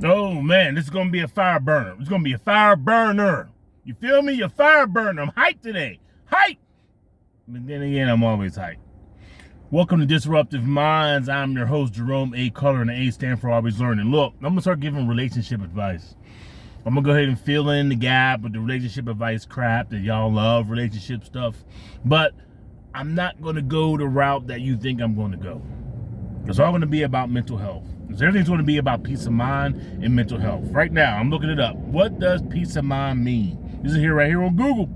Oh man, this is gonna be a fire burner. It's gonna be a fire burner. You feel me? A fire burner. I'm hyped today. Hype. But then again, I'm always hyped. Welcome to Disruptive Minds. I'm your host, Jerome A. Color, and the A stand for always learning. Look, I'm gonna start giving relationship advice. I'm gonna go ahead and fill in the gap with the relationship advice crap that y'all love, relationship stuff. But I'm not gonna go the route that you think I'm gonna go. It's all gonna be about mental health. So everything's going to be about peace of mind and mental health. Right now, I'm looking it up. What does peace of mind mean? This is right here on Google.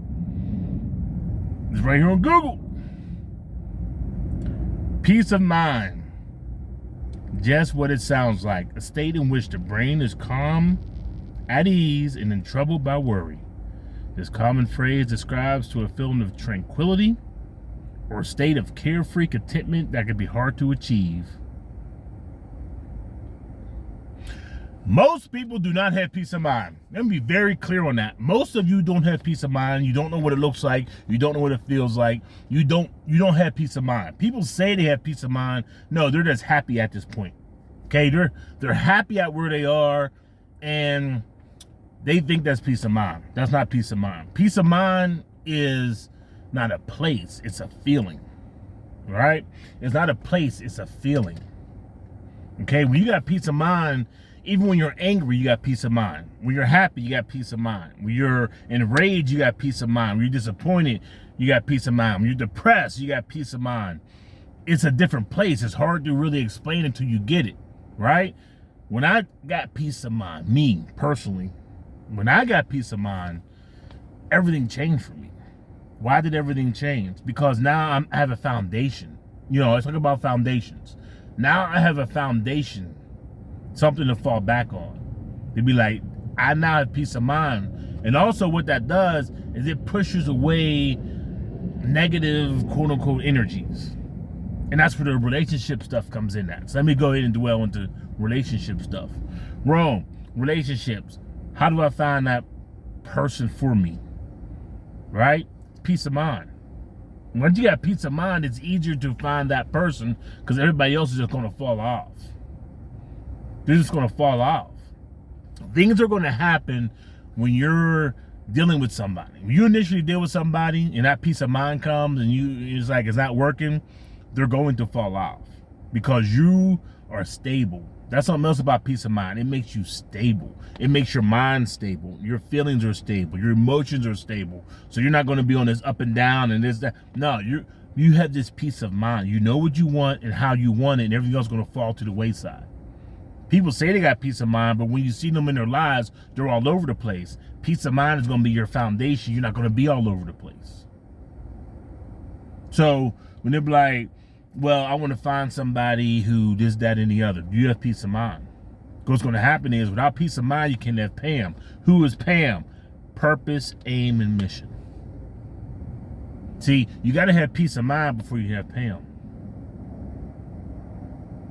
It's right here on Google. Peace of mind. Just what it sounds like. A state in which the brain is calm, at ease, and untroubled by worry. This common phrase describes to a feeling of tranquility or a state of carefree contentment that can be hard to achieve. Most people do not have peace of mind. Let me be very clear on that. Most of you don't have peace of mind. You don't know what it looks like. You don't know what it feels like. You don't have peace of mind. People say they have peace of mind. No, they're just happy at this point. Okay, they're happy at where they are, and they think that's peace of mind. That's not peace of mind. Peace of mind is not a place. It's a feeling. Right? It's not a place. It's a feeling. Okay, when you got peace of mind, even when you're angry, you got peace of mind. When you're happy, you got peace of mind. When you're enraged, you got peace of mind. When you're disappointed, you got peace of mind. When you're depressed, you got peace of mind. It's a different place. It's hard to really explain until you get it, right? When I got peace of mind, me personally, when I got peace of mind, everything changed for me. Why did everything change? Because now I have a foundation. You know, I talk about foundations. Now I have a foundation, something to fall back on. To be like, I now have peace of mind. And also what that does is it pushes away negative, quote unquote, energies. And that's where the relationship stuff comes in at. So let me go ahead and dwell into relationship stuff. Rome, relationships. How do I find that person for me? Right? Peace of mind. Once you got peace of mind, it's easier to find that person because everybody else is just going to fall off. They're just going to fall off. Things are going to happen when you're dealing with somebody. When you initially deal with somebody and that peace of mind comes and it's like it's not working, they're going to fall off because you are stable. That's something else about peace of mind. It makes you stable. It makes your mind stable. Your feelings are stable. Your emotions are stable. So you're not going to be on this up and down and this, that. No, you have this peace of mind. You know what you want and how you want it, and everything else is going to fall to the wayside. People say they got peace of mind, but when you see them in their lives, they're all over the place. Peace of mind is going to be your foundation. You're not going to be all over the place. So when they're like, well, I want to find somebody who this, that, and the other. Do you have peace of mind? What's going to happen is without peace of mind, you can't have Pam. Who is Pam? Purpose, aim, and mission. See, you got to have peace of mind before you have Pam.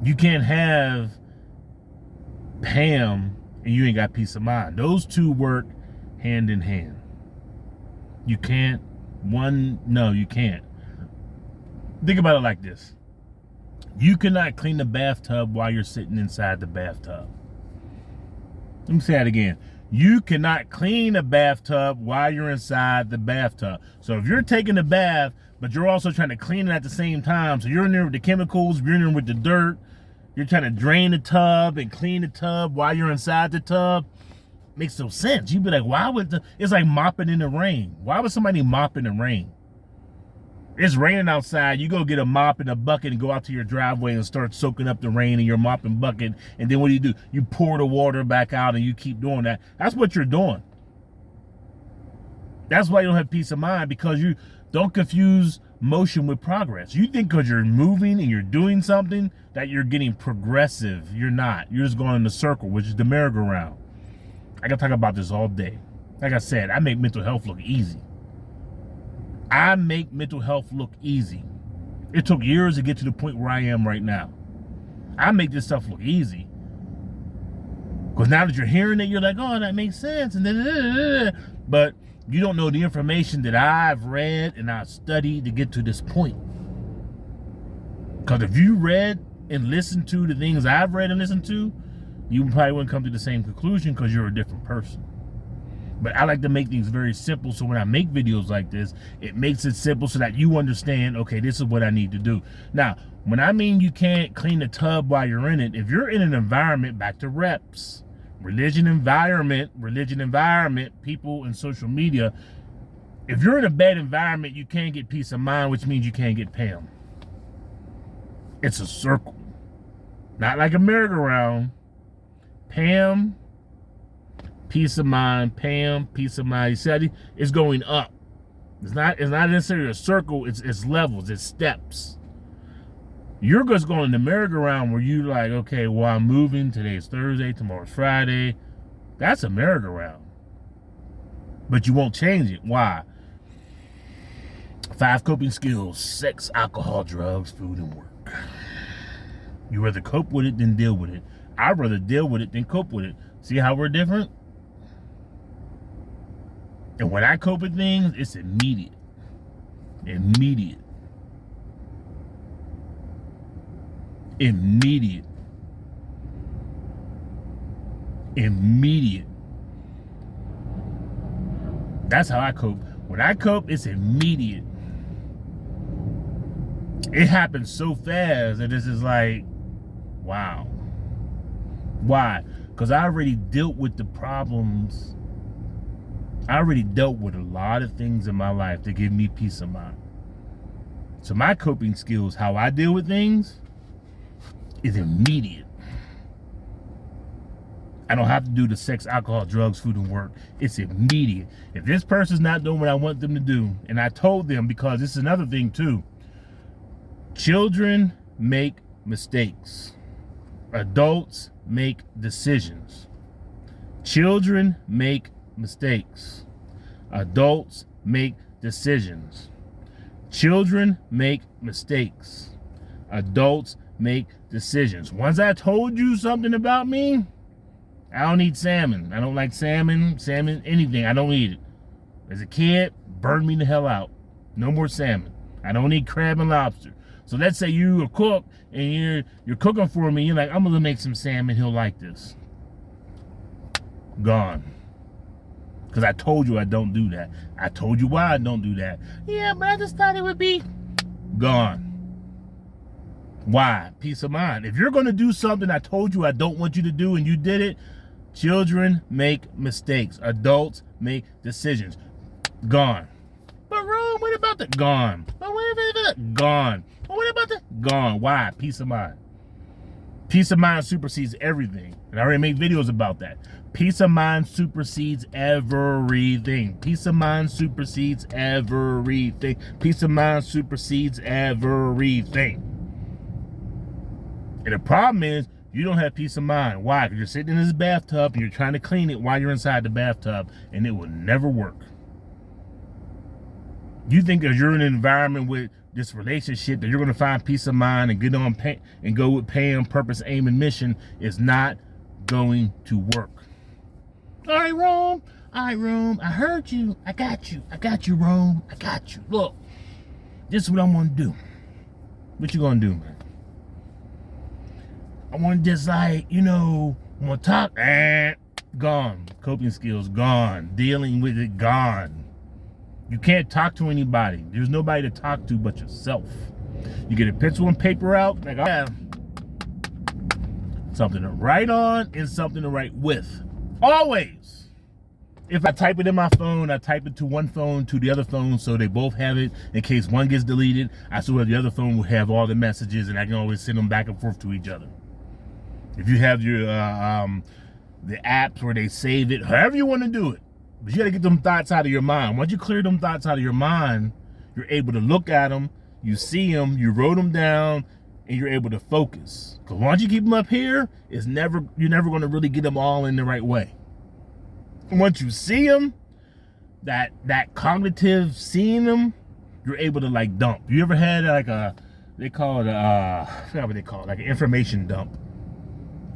You can't have Pam and you ain't got peace of mind. Those two work hand in hand. You can't. No, you can't. Think about it like this. You cannot clean the bathtub while you're sitting inside the bathtub. Let me say that again. You cannot clean a bathtub while you're inside the bathtub. So if you're taking a bath, but you're also trying to clean it at the same time, so you're in there with the chemicals, you're in there with the dirt, you're trying to drain the tub and clean the tub while you're inside the tub, makes no sense. You'd be like, why would it's like mopping in the rain. Why would somebody mop in the rain? It's raining outside. You go get a mop and a bucket and go out to your driveway and start soaking up the rain in your mopping bucket. And then what do? You pour the water back out and you keep doing that. That's what you're doing. That's why you don't have peace of mind, because you don't confuse motion with progress. You think because you're moving and you're doing something that you're getting progressive. You're not. You're just going in a circle, which is the merry-go-round. I can talk about this all day. Like I said, I make mental health look easy. I make mental health look easy. It took years to get to the point where I am right now. I make this stuff look easy. Because now that you're hearing it, you're like, oh, that makes sense. And then, but you don't know the information that I've read and I've studied to get to this point. Because if you read and listened to the things I've read and listened to, you probably wouldn't come to the same conclusion because you're a different person. But I like to make things very simple, so when I make videos like this, it makes it simple so that you understand, okay, this is what I need to do. Now, when I mean you can't clean the tub while you're in it, if you're in an environment, back to reps, religion environment, people and social media, if you're in a bad environment, you can't get peace of mind, which means you can't get Pam. It's a circle. Not like a merry-go-round. Pam, peace of mind. Pam, peace of mind. You see, it's going up. It's not necessarily a circle. It's levels. It's steps. You're just going in the merry-go-round where you like, okay, well, I'm moving. Today's Thursday. Tomorrow's Friday. That's a merry-go-round. But you won't change it. Why? 5 coping skills: sex, alcohol, drugs, food, and work. You rather cope with it than deal with it. I'd rather deal with it than cope with it. See how we're different? And when I cope with things, it's immediate. Immediate. Immediate. Immediate. That's how I cope. When I cope, it's immediate. It happens so fast that this is like, wow. Why? Because I already dealt with the problems. I already dealt with a lot of things in my life to give me peace of mind. So my coping skills, how I deal with things, is immediate. I don't have to do the sex, alcohol, drugs, food, and work. It's immediate. If this person's not doing what I want them to do, and I told them, because this is another thing too, children make mistakes. Adults make decisions. Children make mistakes. Adults make decisions. Children make mistakes. Adults make decisions. Once I told you something about me, I don't eat salmon. I don't like salmon, anything. I don't eat it. As a kid, burned me the hell out. No more salmon. I don't eat crab and lobster. So let's say you're a cook and you're cooking for me. You're like, I'm gonna make some salmon. He'll like this. Gone. Because I told you I don't do that. I told you why I don't do that. Yeah, but I just thought it would be gone. Why? Peace of mind. If you're going to do something I told you I don't want you to do and you did it, children make mistakes. Adults make decisions. Gone. But Rome, what about the gone? But what about the gone? But what about the gone? Why? Peace of mind. Peace of mind supersedes everything. And I already made videos about that. Peace of mind supersedes everything. Peace of mind supersedes everything. Peace of mind supersedes everything. And the problem is, you don't have peace of mind. Why? Because you're sitting in this bathtub and you're trying to clean it while you're inside the bathtub, and it will never work. You think that you're in an environment with this relationship that you're going to find peace of mind and get on and go with Pam, purpose, aim, and mission is not going to work. All right, Rome. I heard you. I got you, Rome. I got you. Look, this is what I'm going to do. What you going to do, man? I want to just like, I'm going to talk. Gone. Coping skills, gone. Dealing with it, gone. You can't talk to anybody. There's nobody to talk to but yourself. You get a pencil and paper out, like I have something to write on and something to write with. Always. If I type it in my phone, I type it to one phone to the other phone so they both have it. In case one gets deleted, I still the other phone will have all the messages and I can always send them back and forth to each other. If you have your the apps where they save it, however you want to do it. But you got to get them thoughts out of your mind. Once you clear them thoughts out of your mind, you're able to look at them, you see them, you wrote them down, and you're able to focus. Because once you keep them up here, you're never going to really get them all in the right way. And once you see them, that cognitive seeing them, you're able to like dump. You ever had like they call it I forgot what they call it, like an information dump,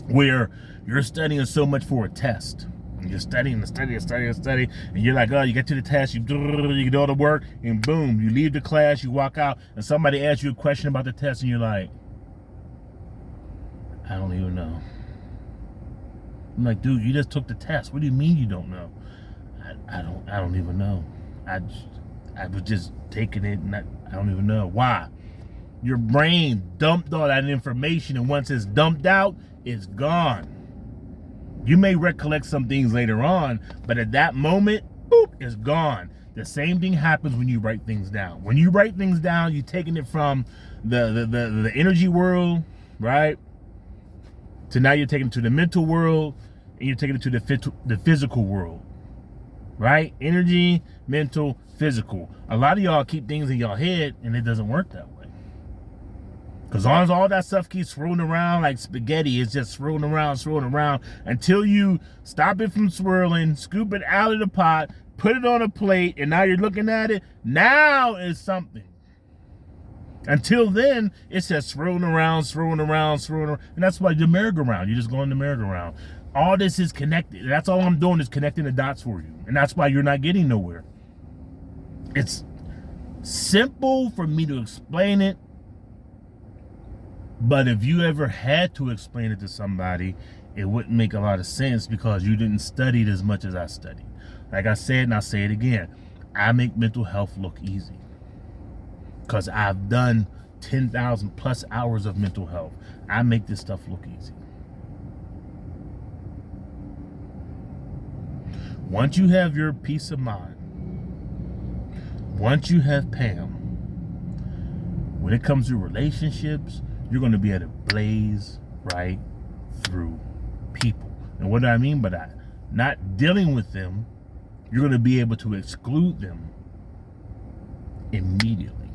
where you're studying so much for a test. And you're studying, and you're like, oh, you get to the test, you do all the work, and boom, you leave the class, you walk out, and somebody asks you a question about the test, and you're like, I don't even know. I'm like, dude, you just took the test. What do you mean you don't know? I don't even know. I was just taking it, and I don't even know why. Your brain dumped all that information, and once it's dumped out, it's gone. You may recollect some things later on, but at that moment, boop, it's gone. The same thing happens when you write things down. When you write things down, you're taking it from the energy world, right? To now you're taking it to the mental world, and you're taking it to the physical world, right? Energy, mental, physical. A lot of y'all keep things in your head, and it doesn't work that way. Because as long as all that stuff keeps swirling around like spaghetti, it's just swirling around until you stop it from swirling, scoop it out of the pot, put it on a plate, and now you're looking at it. Now it's something. Until then, it's just swirling around. And that's why the merry-go-round. You're just going the merry-go-round. All this is connected. That's all I'm doing is connecting the dots for you. And that's why you're not getting nowhere. It's simple for me to explain it. But if you ever had to explain it to somebody, it wouldn't make a lot of sense because you didn't study it as much as I studied. Like I said, and I'll say it again, I make mental health look easy because I've done 10,000 plus hours of mental health. I make this stuff look easy. Once you have your peace of mind, once you have Pam, when it comes to relationships, you're going to be able to blaze right through people. And what do I mean by that? Not dealing with them. You're going to be able to exclude them immediately.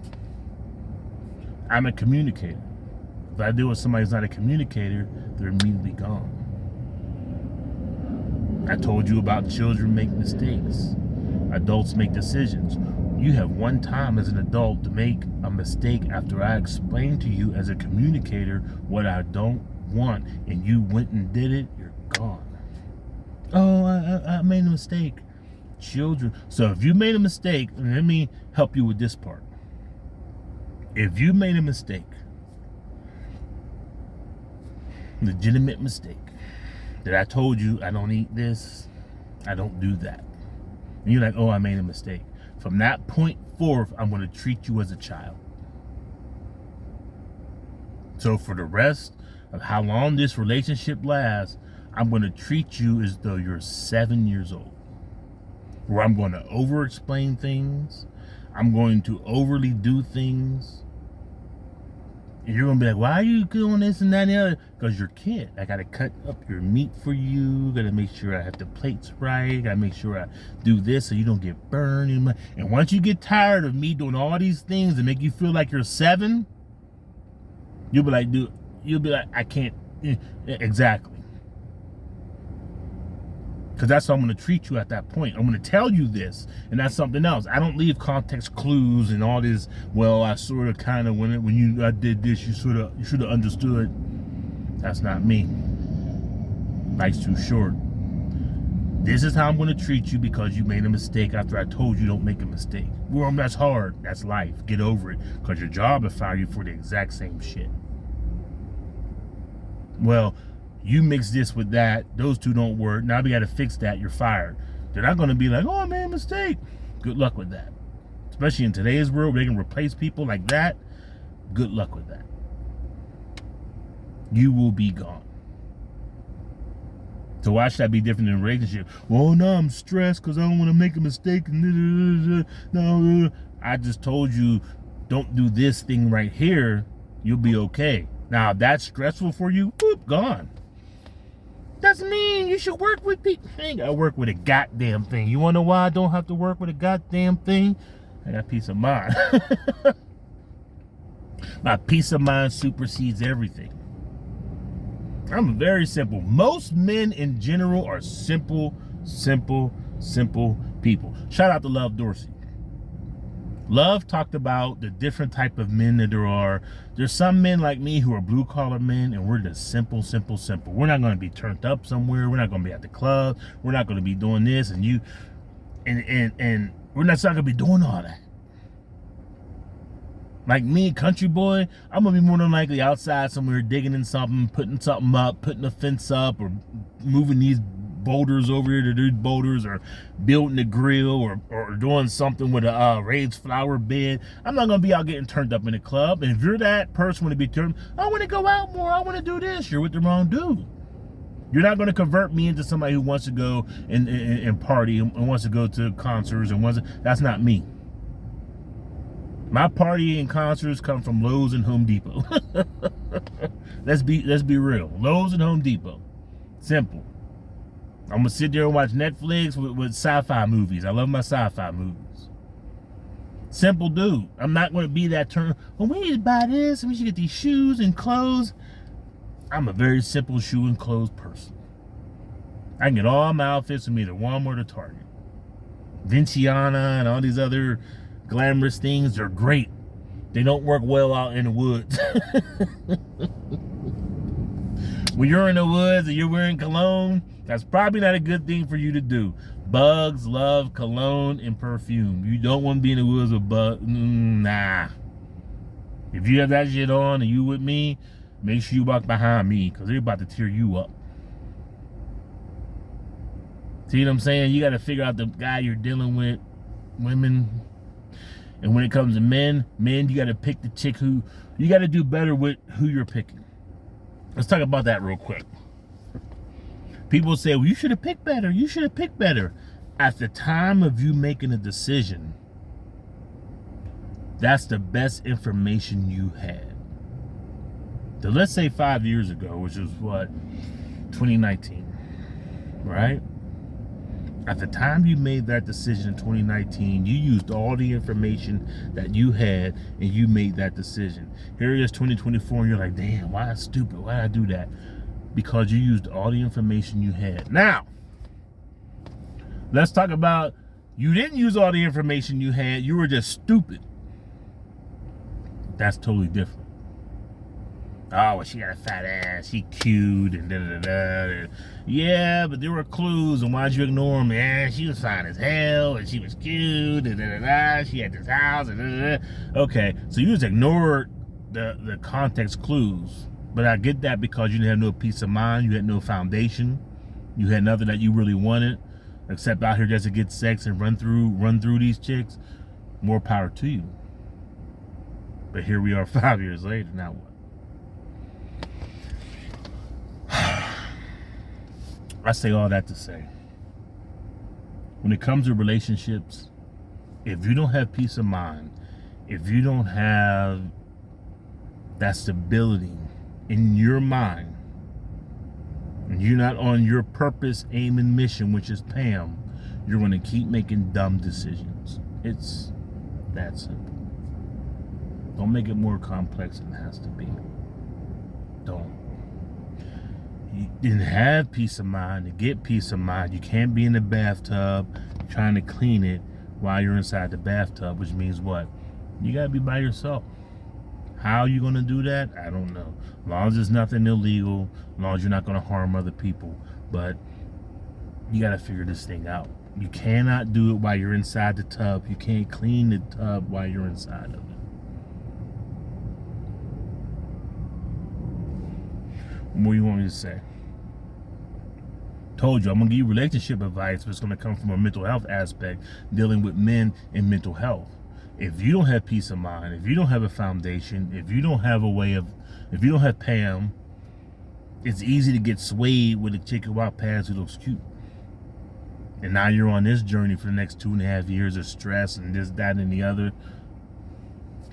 I'm a communicator. If I deal with somebody who's not a communicator, they're immediately gone. I told you about children make mistakes. Adults make decisions. You have one time as an adult to make a mistake after I explained to you as a communicator what I don't want, and you went and did it, you're gone. Oh, I made a mistake. Children. So if you made a mistake, let me help you with this part. If you made a mistake, legitimate mistake, that I told you I don't eat this, I don't do that, and you're like, oh, I made a mistake. From that point forth, I'm going to treat you as a child. So for the rest of how long this relationship lasts, I'm going to treat you as though you're 7 years old. Where I'm going to over-explain things. I'm going to overly do things. And you're going to be like, why are you doing this and that and the other? Because you're a kid. I got to cut up your meat for you. Got to make sure I have the plates right. Got to make sure I do this so you don't get burned. And once you get tired of me doing all these things that make you feel like you're 7, you'll be like, dude, I can't. Exactly. Because that's how I'm going to treat you at that point. I'm going to tell you this, and that's something else. I don't leave context clues and all this. Well, I sort of kind of when I did this, you should have understood. That's not me. Life's too short. This is how I'm going to treat you because you made a mistake after I told you don't make a mistake. Well, that's hard. That's life. Get over it. Because your job will fire you for the exact same shit. Well, you mix this with that, those two don't work, now we got to fix that, you're fired. They're not going to be like, oh, I made a mistake. Good luck with that. Especially in today's world, where they can replace people like that. Good luck with that. You will be gone. So why should that be different in a relationship? Well, no, I'm stressed because I don't want to make a mistake. No, I just told you, don't do this thing right here. You'll be okay. Now, if that's stressful for you, whoop, gone. Doesn't mean you should work with people. I ain't gotta work with a goddamn thing. You wanna know why I don't have to work with a goddamn thing? I got peace of mind. My peace of mind supersedes everything. I'm very simple. Most men in general are simple people. Shout out to Love Dorsey. Love talked about the different type of men that there are. There's some men like me who are blue collar men, and we're just simple. We're not going to be turned up somewhere. We're not going to be at the club. We're not going to be doing this and we're not going to be doing all that. Like me, country boy, I'm gonna be more than likely outside somewhere digging in something, putting something up, putting a fence up, or moving these boulders over here to do boulders, or building a grill, or doing something with a raised flower bed. I'm not gonna be out getting turned up in a club. And if you're that person, want to be turned, I want to go out more, I want to do this, you're with the wrong dude. You're not going to convert me into somebody who wants to go and party and wants to go to concerts and that's not me. My party and concerts come from Lowe's and Home Depot. Let's be real. Lowe's and Home Depot. Simple. I'm gonna sit there and watch Netflix with sci-fi movies. I love my sci-fi movies. Simple dude. I'm not going to be that turn. Well, we need to buy this and we should get these shoes and clothes. I'm a very simple shoe and clothes person. I can get all my outfits from either Walmart or Target. Vinciana and all these other glamorous things are great. They don't work well out in the woods. When you're in the woods and you're wearing cologne, that's probably not a good thing for you to do. Bugs love cologne and perfume. You don't want to be in the woods with bugs. Nah. If you have that shit on and you with me, make sure you walk behind me, because they're about to tear you up. See what I'm saying? You got to figure out the guy you're dealing with. Women. And when it comes to men, you got to pick the chick who, you got to do better with who you're picking. Let's talk about that real quick. People say, well, you should have picked better. You should have picked better. At the time of you making a decision, that's the best information you had. So let's say 5 years ago, which was what, 2019, right? At the time you made that decision in 2019, you used all the information that you had and you made that decision. Here it is 2024 and you're like, damn, why is stupid? Why did I do that? Because you used all the information you had. Now, let's talk about you didn't use all the information you had. You were just stupid. That's totally different. Oh, well, she got a fat ass. She cute and da-da-da-da. Yeah, but there were clues, and why'd you ignore them? Man, she was fine as hell, and she was cute, and da-da-da-da. She had this house, and da-da-da. Okay, so you just ignored the context clues. But I get that because you didn't have no peace of mind. You had no foundation. You had nothing that you really wanted, except out here just to get sex and run through these chicks. More power to you. But here we are 5 years later. Now what? I say all that to say, when it comes to relationships, if you don't have peace of mind, if you don't have that stability in your mind, and you're not on your purpose, aim, and mission, which is Pam, you're going to keep making dumb decisions. It's that simple. Don't make it more complex than it has to be. Don't. You didn't have peace of mind. To get peace of mind, you can't be in the bathtub trying to clean it while you're inside the bathtub, which means what? You got to be by yourself. How are you going to do that? I don't know. As long as there's nothing illegal, as long as you're not going to harm other people. But you got to figure this thing out. You cannot do it while you're inside the tub. You can't clean the tub while you're inside of it. What do you want me to say? Told you, I'm going to give you relationship advice, but it's going to come from a mental health aspect, dealing with men and mental health. If you don't have peace of mind, if you don't have a foundation, if you don't have a way of, if you don't have Pam, it's easy to get swayed with a chick who walks past who looks cute. And now you're on this journey for the next 2.5 years of stress and this, that, and the other.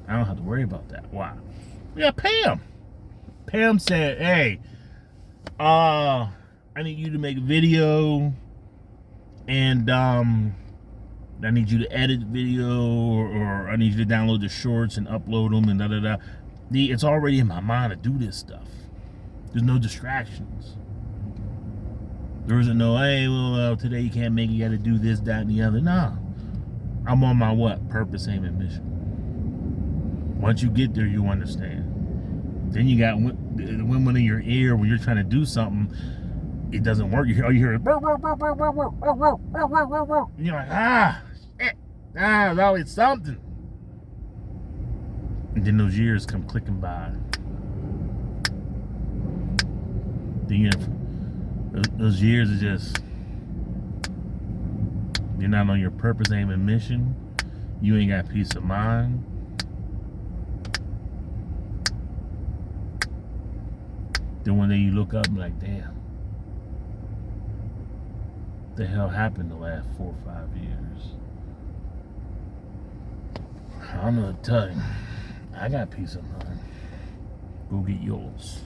I don't have to worry about that. Why? Yeah, Pam. Pam said, hey, I need you to make a video, and I need you to edit the video, or I need you to download the shorts and upload them, and da-da-da. It's already in my mind to do this stuff. There's no distractions. There isn't no, hey, well, today you can't make it, you got to do this, that, and the other. Nah. I'm on my what? Purpose, aim, and mission. Once you get there, you understand. Then you got the women in your ear when you're trying to do something, it doesn't work. You hear it. And you're like, shit. There's always something. And then those years come clicking by. Then those years are just, you're not on your purpose, aim, and mission. You ain't got peace of mind. Then one day you look up and be like, damn, what the hell happened the last 4 or 5 years? I don't know what to tell you. I got peace of mind. Go get yours.